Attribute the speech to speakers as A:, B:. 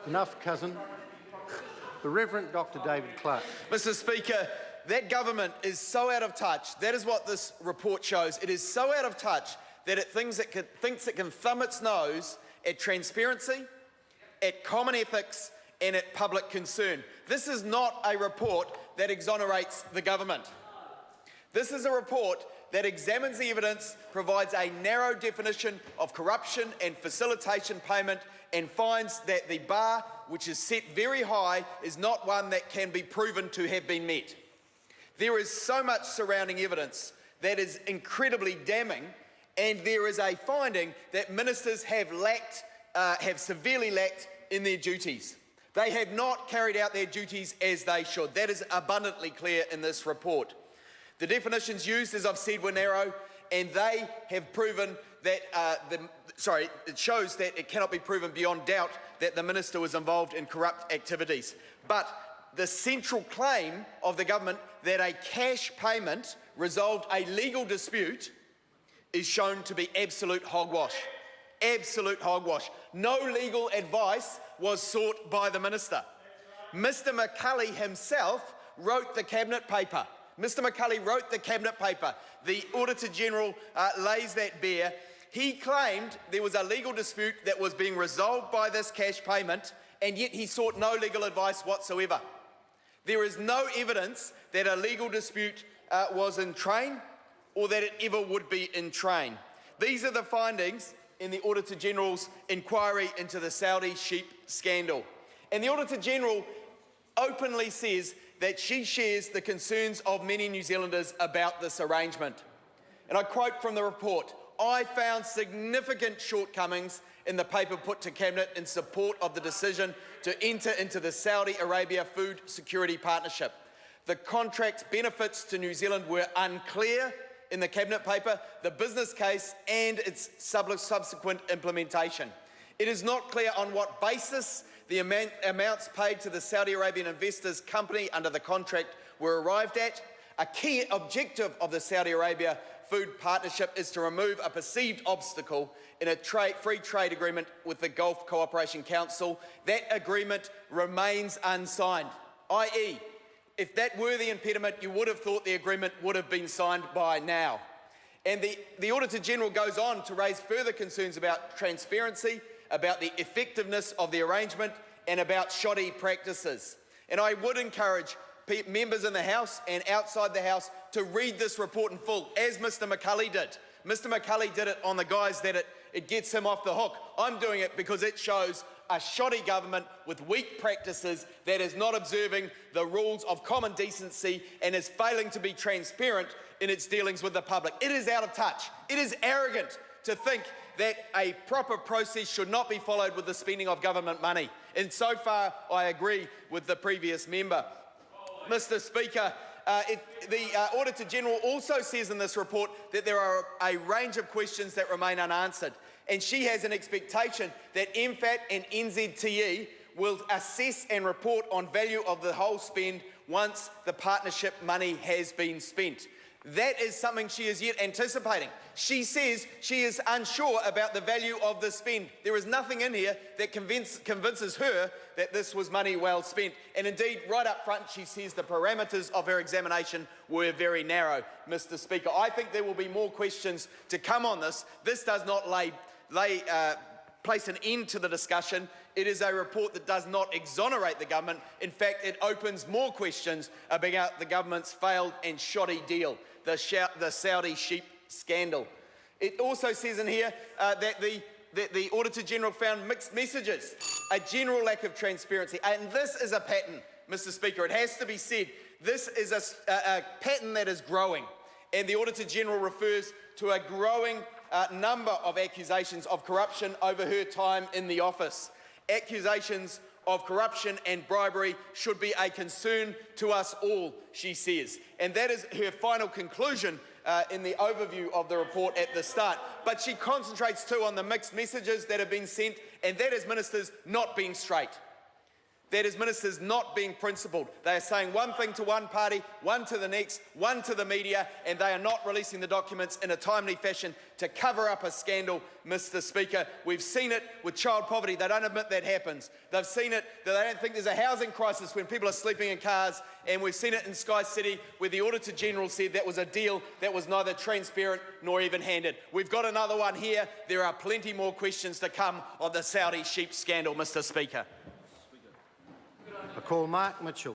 A: Enough, cousin. The Reverend Dr. David Clark.
B: Mr. Speaker, that government is so out of touch. That is what this report shows. It is so out of touch that it thinks it can thumb its nose at transparency, at common ethics and at public concern. This is not a report that exonerates the government. This is a report that examines the evidence, provides a narrow definition of corruption and facilitation payment, and finds that the bar, which is set very high, is not one that can be proven to have been met. There is so much surrounding evidence that is incredibly damning, and there is a finding that ministers have severely lacked in their duties. They have not carried out their duties as they should. That is abundantly clear in this report. The definitions used, as I've said, were narrow, and they have proven that it shows that it cannot be proven beyond doubt that the minister was involved in corrupt activities. But the central claim of the government that a cash payment resolved a legal dispute is shown to be absolute hogwash. Absolute hogwash. No legal advice was sought by the minister. Mr. McCulley himself wrote the cabinet paper. Mr. McCulley wrote the cabinet paper. The Auditor-General lays that bare. He claimed there was a legal dispute that was being resolved by this cash payment, and yet he sought no legal advice whatsoever. There is no evidence that a legal dispute was in train or that it ever would be in train. These are the findings in the Auditor-General's inquiry into the Saudi sheep scandal. And the Auditor-General openly says that she shares the concerns of many New Zealanders about this arrangement. And I quote from the report, "I found significant shortcomings in the paper put to Cabinet in support of the decision to enter into the Saudi Arabia Food Security Partnership. The contract benefits to New Zealand were unclear in the Cabinet paper, the business case and its subsequent implementation. It is not clear on what basis the amounts paid to the Saudi Arabian investors' company under the contract were arrived at. A key objective of the Saudi Arabia Food Partnership is to remove a perceived obstacle in a free trade agreement with the Gulf Cooperation Council. That agreement remains unsigned," i.e., if that were the impediment, you would have thought the agreement would have been signed by now. And the Auditor-General goes on to raise further concerns about transparency, about the effectiveness of the arrangement, and about shoddy practices. And I would encourage members in the House and outside the House to read this report in full, as Mr. McCulley did. Mr. McCulley did it on the guise that it gets him off the hook. I'm doing it because it shows a shoddy government with weak practices that is not observing the rules of common decency and is failing to be transparent in its dealings with the public. It is out of touch. It is arrogant to think that a proper process should not be followed with the spending of government money. And so far, I agree with the previous member. Mr. Speaker, the Auditor-General also says in this report that there are a range of questions that remain unanswered, and she has an expectation that MFAT and NZTE will assess and report on value of the whole spend once the partnership money has been spent. That is something she is yet anticipating. She says she is unsure about the value of the spend. There is nothing in here that convinces her that this was money well spent. And indeed, right up front, she says the parameters of her examination were very narrow. Mr. Speaker, I think there will be more questions to come on this. This does not place an end to the discussion. It is a report that does not exonerate the government. In fact, it opens more questions about the government's failed and shoddy deal, the Saudi sheep scandal. It also says in here that the Auditor-General found mixed messages, a general lack of transparency. And this is a pattern, Mr. Speaker. It has to be said, this is a pattern that is growing. And the Auditor-General refers to a growing number of accusations of corruption over her time in the office. Accusations of corruption and bribery should be a concern to us all, she says. And that is her final conclusion in the overview of the report at the start. But she concentrates too on the mixed messages that have been sent, and that is ministers not being straight. that is ministers not being principled. They are saying one thing to one party, one to the next, one to the media, and they are not releasing the documents in a timely fashion to cover up a scandal, Mr. Speaker. We've seen it with child poverty. They don't admit that happens. They've seen it that they don't think there's a housing crisis when people are sleeping in cars, and we've seen it in Sky City where the Auditor-General said that was a deal that was neither transparent nor even-handed. We've got another one here. There are plenty more questions to come on the Saudi sheep scandal, Mr. Speaker.
A: I call Mark Mitchell.